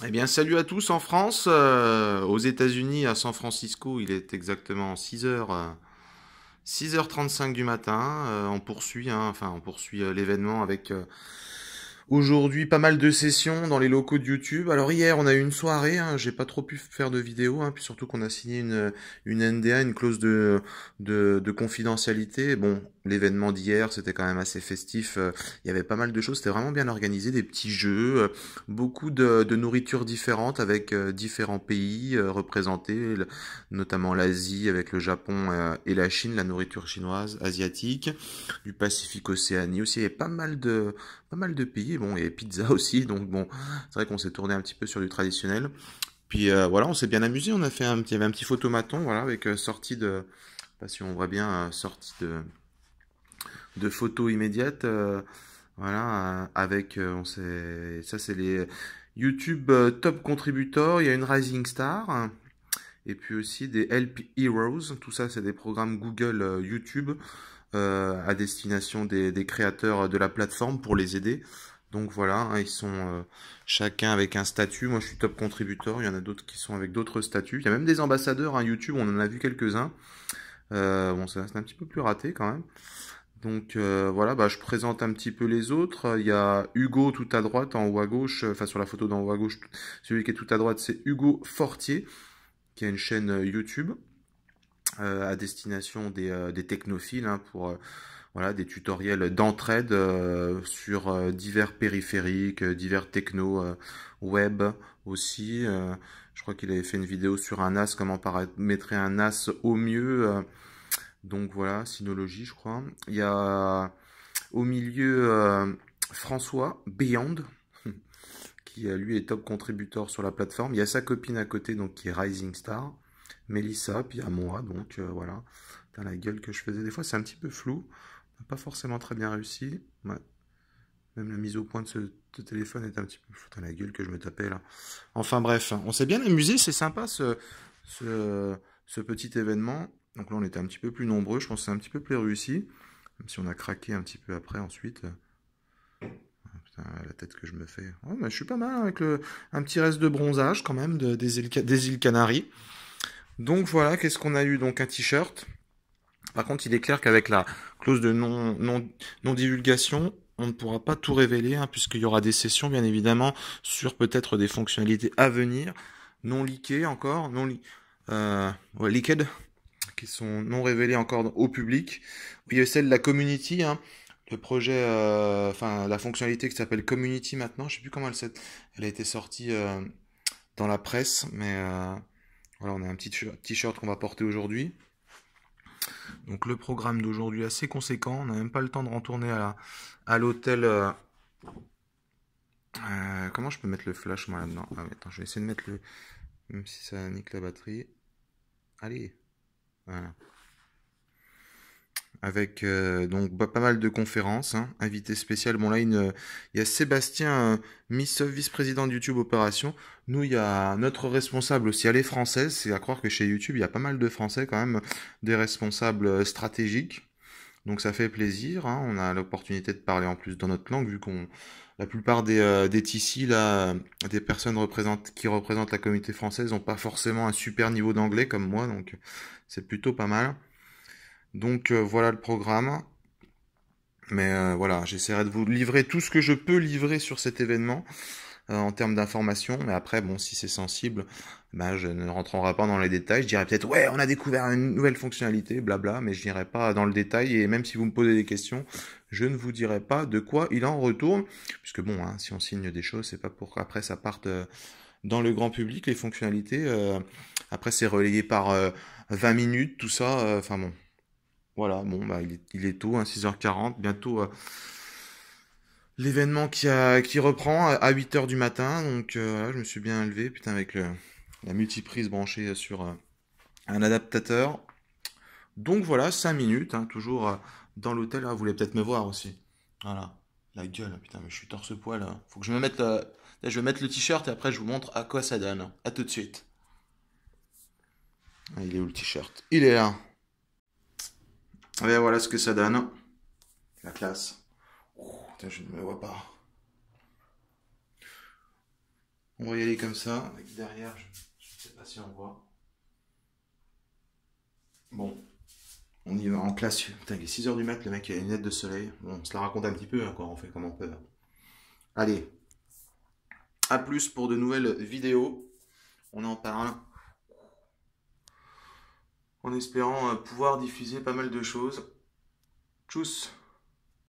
Eh bien, salut à tous en France. Aux États-Unis, à San Francisco, il est exactement 6h35 du matin. On poursuit, hein, enfin, on poursuit l'événement avec aujourd'hui, pas mal de sessions dans les locaux de YouTube. Alors hier, on a eu une soirée, hein, j'ai pas trop pu faire de vidéo, hein, puis surtout qu'on a signé une NDA, une clause de confidentialité. Bon, l'événement d'hier, c'était quand même assez festif. Il y avait pas mal de choses, c'était vraiment bien organisé, des petits jeux, beaucoup de nourriture différentes avec différents pays représentés, notamment l'Asie avec le Japon et la Chine, la nourriture chinoise, asiatique, du Pacifique Océanie aussi. Il y avait pas mal de pays. Bon, il y avait pizza aussi, donc bon, c'est vrai qu'on s'est tourné un petit peu sur du traditionnel. Puis voilà, on s'est bien amusé. On a fait il y avait un petit photomaton, voilà, avec sortie de, je sais pas si on voit bien, sortie de photos immédiates, voilà, avec, ça c'est les YouTube Top Contributors. Il y a une Rising Star. Et puis aussi des Help Heroes, tout ça c'est des programmes Google YouTube à destination des créateurs de la plateforme pour les aider. Donc voilà, hein, ils sont chacun avec un statut. Moi je suis top contributeur, il y en a d'autres qui sont avec d'autres statuts. Il y a même des ambassadeurs, hein, YouTube, on en a vu quelques-uns. Bon, c'est un petit peu plus raté quand même. Donc voilà, bah, je présente un petit peu les autres. Il y a Hugo tout à droite, en haut à gauche, enfin sur la photo d'en haut à gauche, celui qui est tout à droite c'est Hugo Fortier, qui a une chaîne YouTube à destination des technophiles, hein, pour voilà, des tutoriels d'entraide sur divers périphériques, divers technos web aussi. Je crois qu'il avait fait une vidéo sur un NAS, comment paramétrer un NAS au mieux. Donc voilà, Synology, je crois. Il y a au milieu François Beyond, qui lui est top contributeur sur la plateforme. Il y a sa copine à côté, donc qui est Rising Star. Mélissa, puis à moi, donc voilà. Putain, la gueule que je faisais, des fois c'est un petit peu flou, pas forcément très bien réussi. Ouais. Même la mise au point de ce téléphone est un petit peu flou. Putain, la gueule que je me tapais là. Enfin bref, on s'est bien amusé, c'est sympa ce petit événement. Donc là on était un petit peu plus nombreux, je pense que c'est un petit peu plus réussi. Même si on a craqué un petit peu après ensuite. Putain, la tête que je me fais. Ouais, mais je suis pas mal avec un petit reste de bronzage quand même des îles Canaries. Donc voilà, qu'est-ce qu'on a eu? Donc un t-shirt. Par contre, il est clair qu'avec la clause de non divulgation, on ne pourra pas tout révéler, hein, puisqu'il y aura des sessions, bien évidemment, sur peut-être des fonctionnalités à venir, non leakées encore, ouais, leaked, qui sont non révélées encore au public. Il y a celle de la community, hein, le projet, enfin la fonctionnalité qui s'appelle Community maintenant, je sais plus comment elle a été sortie dans la presse, mais voilà, on a un petit t-shirt qu'on va porter aujourd'hui. Donc le programme d'aujourd'hui est assez conséquent. On n'a même pas le temps de retourner à l'hôtel. Comment je peux mettre le flash moi là-dedans? Ah oui, attends, je vais essayer de mettre le. Même si ça nique la batterie. Allez. Voilà. Avec donc pas mal de conférences, hein. Invité spécial. Bon là, il y a Sébastien Missov, vice-président de YouTube Opération. Nous, il y a notre responsable aussi. Elle est française. C'est à croire que chez YouTube, il y a pas mal de Français quand même, des responsables stratégiques. Donc ça fait plaisir, hein. On a l'opportunité de parler en plus dans notre langue, vu qu'on la plupart des TC, là, des personnes qui représentent la communauté française n'ont pas forcément un super niveau d'anglais comme moi, donc c'est plutôt pas mal. Donc voilà le programme. Mais voilà, j'essaierai de vous livrer tout ce que je peux livrer sur cet événement en termes d'informations. Mais après, bon, si c'est sensible, ben, je ne rentrerai pas dans les détails. Je dirais peut-être, ouais, on a découvert une nouvelle fonctionnalité, blabla, mais je n'irai pas dans le détail. Et même si vous me posez des questions, je ne vous dirai pas de quoi il en retourne. Puisque bon, hein, si on signe des choses, c'est pas pour qu'après ça parte dans le grand public, les fonctionnalités. Après, c'est relayé par 20 minutes, tout ça. Enfin bon, voilà, bon, bah, il est tôt, hein, 6h40, bientôt l'événement qui reprend à 8h du matin. Donc voilà, je me suis bien levé, putain, avec la multiprise branchée sur un adaptateur. Donc voilà, 5 minutes, hein, toujours dans l'hôtel. Ah, vous voulez peut-être me voir aussi. Voilà, la gueule, putain, mais je suis torse-poil, hein. Faut que je me mette. Là, je vais mettre le t-shirt et après je vous montre à quoi ça donne. À tout de suite. Ah, il est où le t-shirt? Il est là. Et voilà ce que ça donne. La classe. Oh, putain, je ne me vois pas. On va y aller comme ça. Avec derrière, je ne sais pas si on voit. Bon, on y va en classe. Putain, il est 6 h du mat, le mec il a une lunette de soleil. Bon, on se la raconte un petit peu, hein, quoi. On fait comme on peut. Allez, à plus pour de nouvelles vidéos. On en parle. En espérant pouvoir diffuser pas mal de choses. Tchuss!